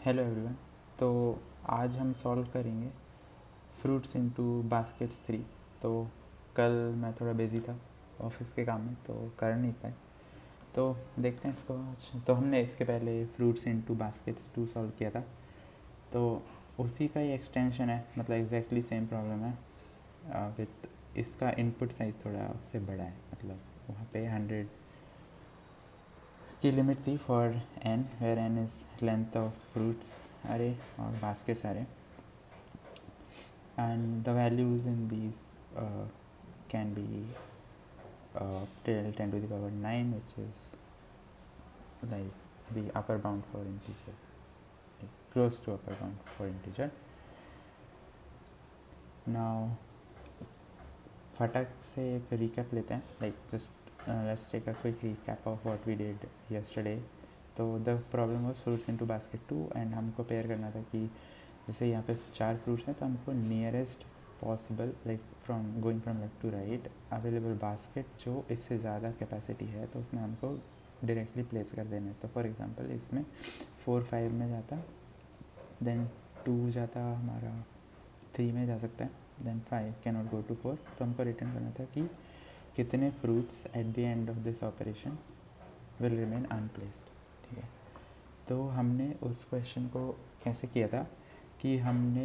Hello everyone. तो आज हम सॉल्व करेंगे फ्रूट्स इनटू बास्केट्स 3। तो कल मैं थोड़ा बिजी था ऑफिस के काम में, तो कर नहीं पाए। तो देखते हैं इसको आज। तो हमने इसके पहले फ्रूट्स इनटू बास्केट्स 2 सॉल्व किया था, तो उसी का ही एक्सटेंशन है, मतलब एग्जैक्टली सेम प्रॉब्लम है विथ इसका इनपुट साइज़ थोड़ा उससे बड़ा है। मतलब वहाँ पे 100 की लिमिट थी for n, where n is length of fruits array और बास्केट्स अरे, and the values in these can be till 10 to the power 9, which is like the upper bound for integer, like close to upper bound for integer. Now फटाक से एक recap लेते हैं, like just let's take a quick recap of what we did yesterday. तो the problem was fruits into basket 2, and हमको pair करना था कि जैसे यहाँ पे 4 फ्रूट्स हैं तो हमको nearest possible, like from going from left to right, available basket जो इससे ज़्यादा कैपेसिटी है तो उसमें हमको डायरेक्टली प्लेस कर देना है। तो फॉर एग्जांपल इसमें 4 5 में जाता, देन 2 जाता हमारा 3 में जा सकता है, then 5 can not go to 4। तो हमको रिटर्न करना था कि कितने fruits at the end of this operation will remain unplaced. ठीक है, तो हमने उस क्वेश्चन को कैसे किया था कि हमने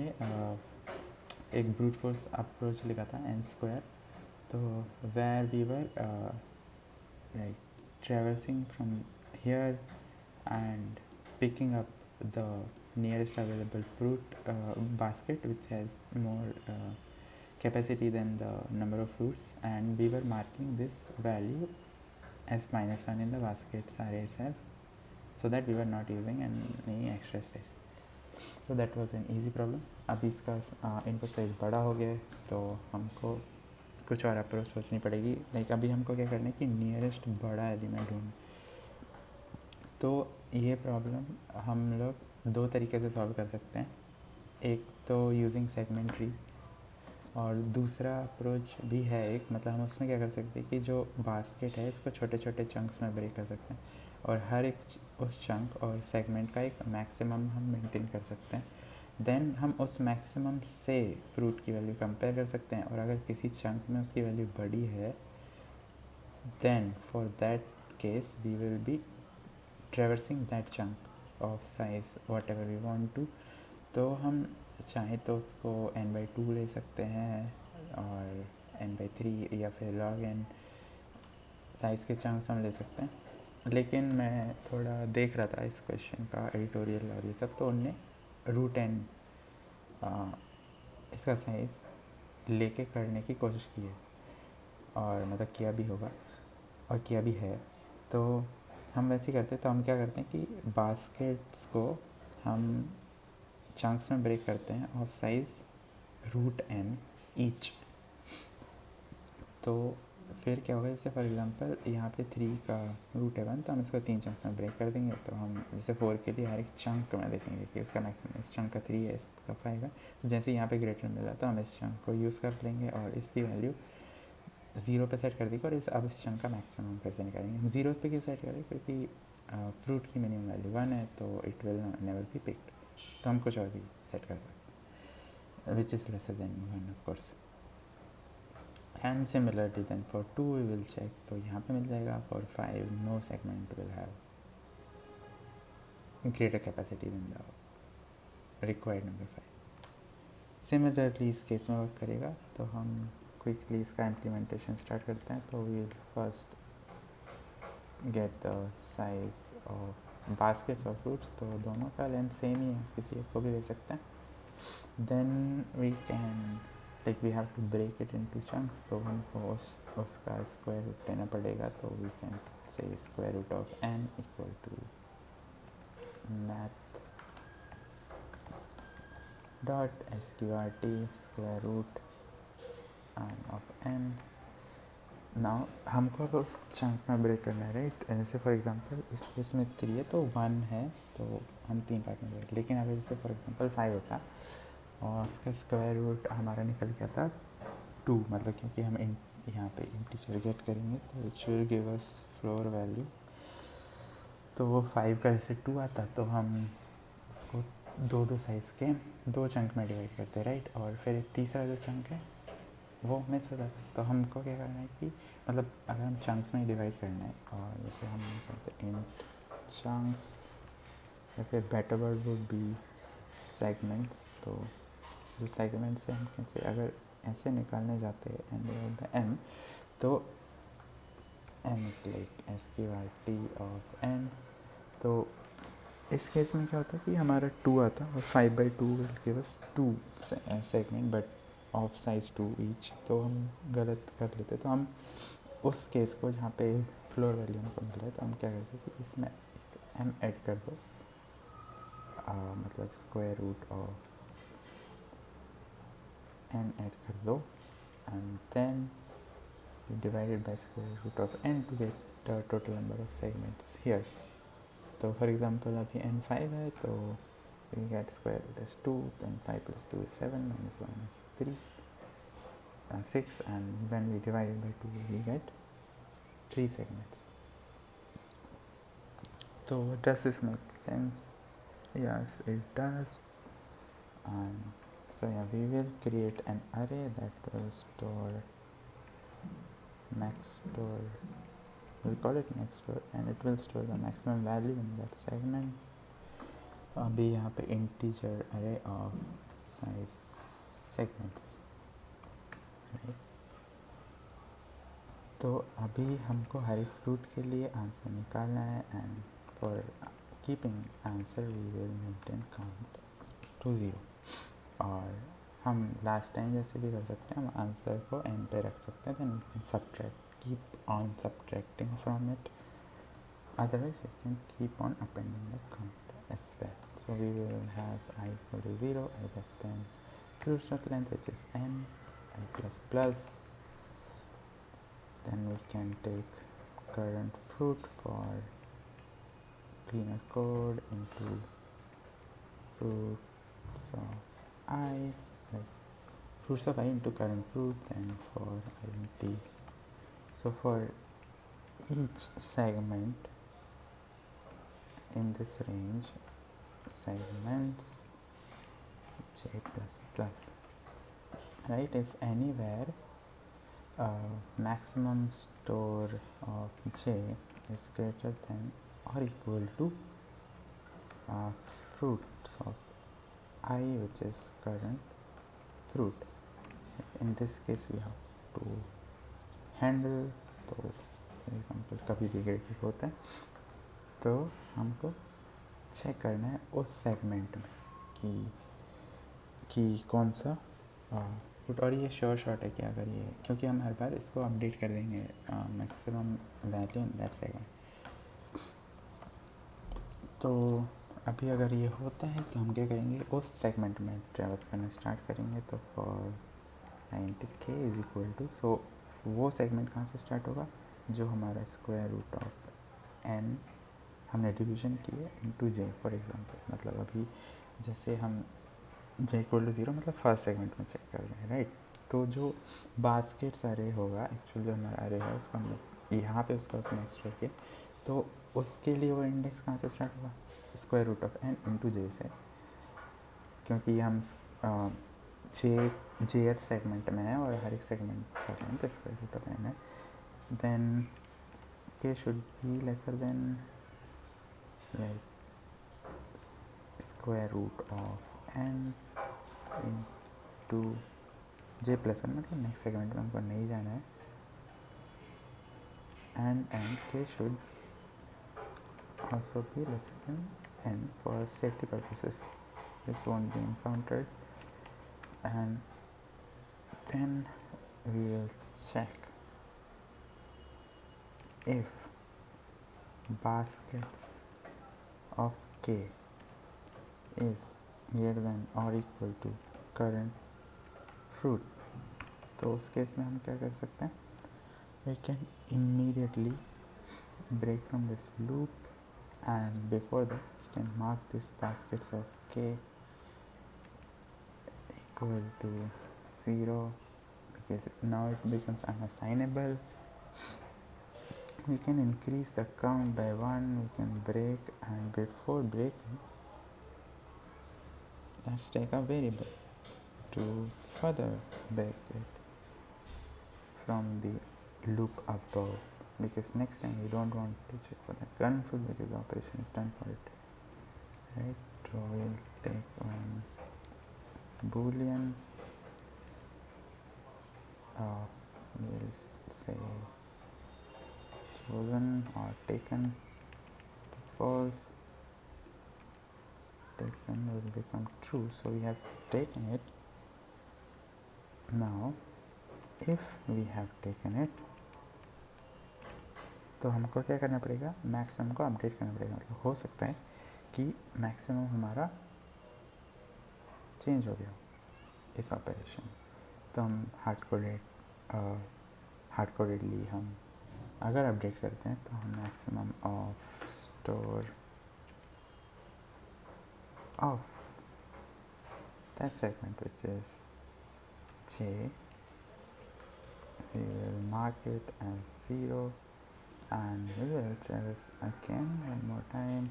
एक ब्रूट फोर्स अप्रोच लिखा था एन स्क्वायर। तो where we were like traversing from here and picking up the nearest available fruit basket which has more capacity than the number of fruits, and we were marking this value as -1 in the baskets array itself, so that we were not using any extra space. So that was an easy problem. अभी इसका input size बड़ा हो गया है तो हमको कुछ और अप्रोच सोचनी पड़ेगी। लाइक अभी हमको क्या करना है कि नियरेस्ट बड़ा एलिमेंट ढूंढ। तो ये प्रॉब्लम हम लोग 2 तरीके से सॉल्व कर सकते हैं। एक तो यूजिंग सेगमेंट ट्री, और दूसरा अप्रोच भी है एक, मतलब हम उसमें क्या कर सकते हैं कि जो बास्केट है इसको छोटे छोटे चंक्स में ब्रेक कर सकते हैं, और हर एक उस चंक और सेगमेंट का एक मैक्सिमम हम मेंटेन कर सकते हैं। देन हम उस मैक्सिमम से फ्रूट की वैल्यू कंपेयर कर सकते हैं, और अगर किसी चंक में उसकी वैल्यू बड़ी है then for that case we will be traversing that chunk of size whatever we want to. तो हम चाहें तो उसको n/2 ले सकते हैं और n/3 या फिर log n साइज़ के चंक्स हम ले सकते हैं। लेकिन मैं थोड़ा देख रहा था इस क्वेश्चन का एडिटोरियल और ये सब, तो उनने √n इसका साइज़ लेके करने की कोशिश की है, और मतलब किया भी होगा और किया भी है। तो हम वैसे ही करते, तो हम क्या करते हैं कि बास्केट्स को हम चंक्स में ब्रेक करते हैं ऑफ साइज़ √n ईच। तो फिर क्या होगा, जैसे फॉर एग्जांपल यहाँ पे 3 का रूट है 1, तो हम इसको 3 चंक्स में ब्रेक कर देंगे। तो हम जैसे 4 के लिए हर एक चंक में देखेंगे कि उसका मैक्सिमम, इस चंक का 3 है, इसका 5 है। तो जैसे यहाँ पे ग्रेटर मिला तो हम इस चंक को यूज़ कर लेंगे और इसकी वैल्यू 0 पे सेट कर देंगे, और अब इस चंक का मैक्सिमम फिर से निकालेंगे। हम 0 पे क्यों सेट करें, क्योंकि फ्रूट की मिनिमम वैल्यू 1 है, तो it will never be picked. तो हम कुछ और भी सेट कर सकते हैं which is lesser than 1 of course. And similarly then for 2 we will check, तो यहाँ पे मिल जाएगा for 5 no segment will have greater capacity than the required number 5। Similarly इस केस में वर्क करेगा। तो हम क्विकली इसका इम्प्लीमेंटेशन स्टार्ट करते हैं। तो we will first get the size of baskets और फ्रूट्स, तो दोनों का लेंथ सेम ही है, किसी एक को भी ले सकते हैं। Then we can like we have to break it into chunks, तो हमको उसका स्क्वायर रूट लेना पड़ेगा। तो we can say square root of n equal to math dot sqrt square root of n। Now हमको अब उस चंक में ब्रेक करना है, राइट। जैसे फॉर एग्जांपल इस केस में 3 है तो 1 है, तो हम 3 पार्ट में ब्रेक। लेकिन अगर जैसे फॉर एग्जांपल 5 होता और उसका स्क्वायर रूट हमारा निकल गया था 2, मतलब क्योंकि हम यहाँ पे इंटीजर गेट करेंगे तो it will give us floor value. तो वो 5 का जैसे 2 आता तो हम उसको दो दो साइज़ के दो चंक में डिवाइड करते हैं, राइट। और फिर एक तीसरा जो चंक है वो मिस हो जाता है। तो हमको क्या करना है कि मतलब अगर हम चंक्स में डिवाइड करना है, और जैसे हम कहते हैं इंट चंक्स, या फिर better word would be segments. तो जो सेगमेंट्स से हम कैसे अगर ऐसे निकालने जाते हैं एंड एम, तो m is like SQRT of n. तो इस केस में क्या होता है कि हमारा 2 आता है और 5/2 will give us 2 segment but of size 2 each. तो हम गलत कर लेते, तो हम उस केस को जहाँ पे फ्लोर वैल्यू हमको मिल रहा है, तो हम क्या करते हैं कि इसमें एम ऐड कर दो, मतलब square root of n add कर दो, and then divided by square root of n to get the total number of segments here. तो फॉर एग्जाम्पल अभी n 5 है, तो we get square root is 2, then 5 plus 2 is 7, minus 1 is 3, 6, and when we divide it by 2 we get 3 segments. So does this make sense? Yes, it does. And so yeah, we will create an array that will store max store, we'll call it max store, and it will store the maximum value in that segment. अभी यहाँ पे integer अरे of size segments, तो अभी हमको हर एक fruit के लिए आंसर निकालना है, and for keeping answer we will maintain count to 0। और हम लास्ट टाइम जैसे भी कर सकते हैं, हम आंसर को एंड पे रख सकते हैं, then we can subtract, keep on subtracting from it, otherwise you can keep on appending the count as well. So we will have I equal to 0, I less than fruit of length which is n, I plus plus, then we can take current fruit for cleaner code into fruits of I, like fruits of I into current fruit, then for int. So for each segment in this range, segments j plus plus, right, if anywhere maximum store of j is greater than or equal to fruits of I which is current fruit. In this case we have to handle, तो for example कभी भी graded होता है, तो हमको check करना है उस सेगमेंट में कि कौन सा फुट। और ये शॉर्ट है कि अगर ये, क्योंकि हम हर बार इसको अपडेट कर देंगे maximum value in that segment, तो अभी अगर ये होता है तो हम क्या करेंगे, उस सेगमेंट में ट्रैवर्स करना स्टार्ट करेंगे। तो for int k is equal to, so वो सेगमेंट कहाँ से स्टार्ट होगा, जो हमारा स्क्वायर रूट ऑफ n हमने डिवीजन की है इंटू j। फॉर एग्जांपल मतलब अभी जैसे हम j इक्वल टू 0 मतलब फर्स्ट सेगमेंट में चेक कर रहे हैं, राइट। तो जो बास्केट्स अरे होगा, एक्चुअल जो हमारा अरे है उसको हम यहाँ पे उसका उसमें एक्स्ट्रा किया, तो उसके लिए वो इंडेक्स कहाँ से स्टार्ट होगा, square root of n into j से, क्योंकि हम jth सेगमेंट में है और हर एक सेगमेंट का टाइम पे स्क्वायर रूट ऑफ n है, then k should be lesser than like square root of n into j plus 1, मतलब नेक्स्ट सेगमेंट में हमको नहीं जाना है, and k should also be lesser than n for safety purposes. This won't be encountered, and then we will check if baskets of k is greater than or equal to current fruit. तो उस case में हम क्या कर सकते हैं, we can immediately break from this loop, and before that we can mark these baskets of k equal to 0, because now it becomes unassignable. We can increase the count by 1, we can break, and before breaking let's take a variable to further break it from the loop above, because next time we don't want to check for the current field because the operation is done for it, right? So we'll take one boolean, we'll say chosen or taken to false, taken will become true, so we have taken it. Now if we have taken it, तो हमको क्या करना पड़ेगा, maximum को update करना पड़ेगा. मतलब हो सकता है कि मैक्सिमम हमारा चेंज हो गया इस ऑपरेशन, तो हम हार्ड कोडेडली हम अगर अपडेट करते हैं तो हम maximum of store of that segment which is J, we will mark it as 0 and we will traverse again one more time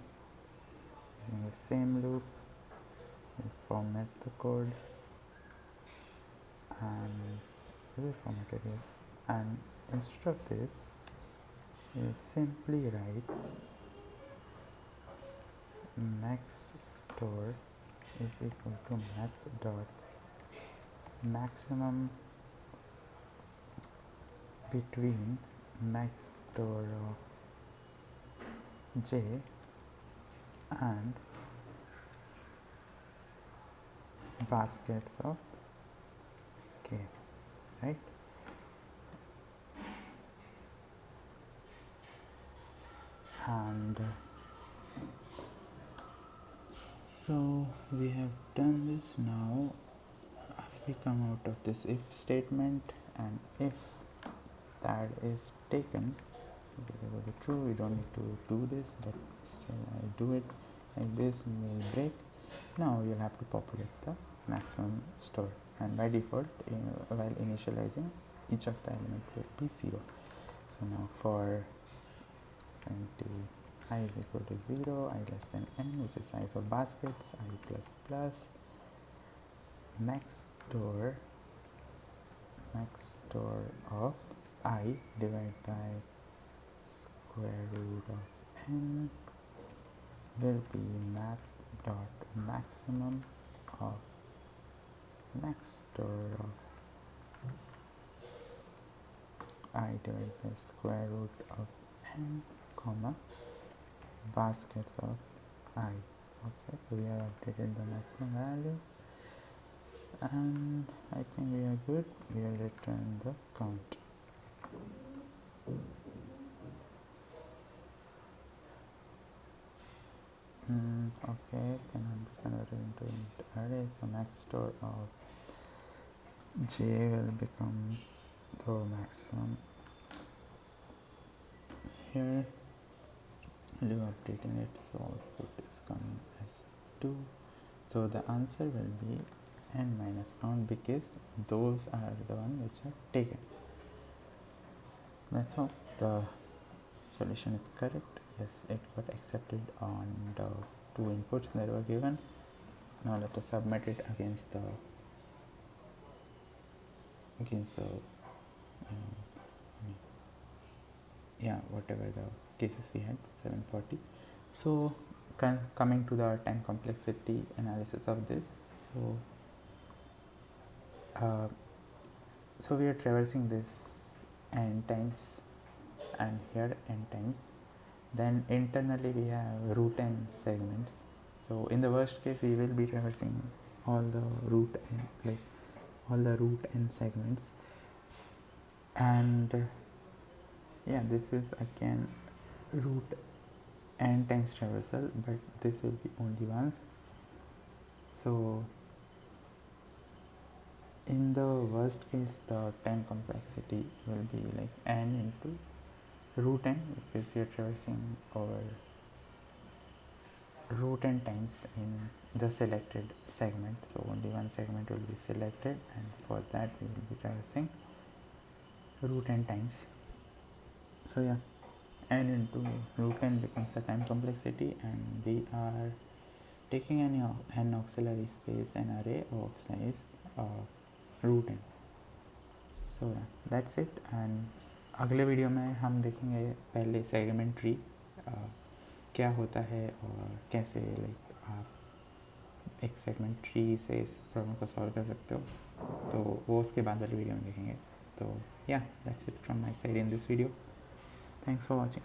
in the same loop. We'll format the code and is it formatted? Yes. And instead of this we'll simply write max store is equal to math dot maximum between max store of J and baskets of K, right? And so we have done this. Now if we come out of this if statement and if that is taken, whatever true, we don't need to do this, but still I do it like this and we'll break. Now you'll have to populate the maximum store, and by default while initializing each of the element will be 0. So now for I is equal to 0, I less than n, which is size of baskets, I plus plus max store of I divided by square root of n will be math dot maximum of max store of I divided by square root of n comma baskets of I. Okay, so we have updated the maximum value and I think we are good. We will return the count. Okay, cannot be converted into int array, so max store of J will become the maximum. Here we'll be updating it, so output is coming as 2. So the answer will be n minus count because those are the ones which are taken. Let's hope the solution is correct. Yes, it got accepted on the 2 inputs that were given. Now let us submit it against the whatever the cases we had, 740. So coming to the time complexity analysis of this, so we are traversing this n times and here n times. Then internally we have root n segments. So in the worst case we will be traversing all the root n segments, and this is again root n times traversal, but this will be only once. So in the worst case the time complexity will be like n into root n, because we are traversing over root n times in the selected segment, so only one segment will be selected, and for that we will be traversing root n times. So n into root n becomes the time complexity, and we are taking an auxiliary space an array of size root n. So that's it. And अगले video में हम देखेंगे पहले segment tree क्या होता है और कैसे लाइक आप एक सेगमेंट ट्री से इस प्रॉब्लम को सॉल्व कर सकते हो. तो वो उसके बाद वाली वीडियो में देखेंगे. तो या that's it from my side in this video. Thanks for watching.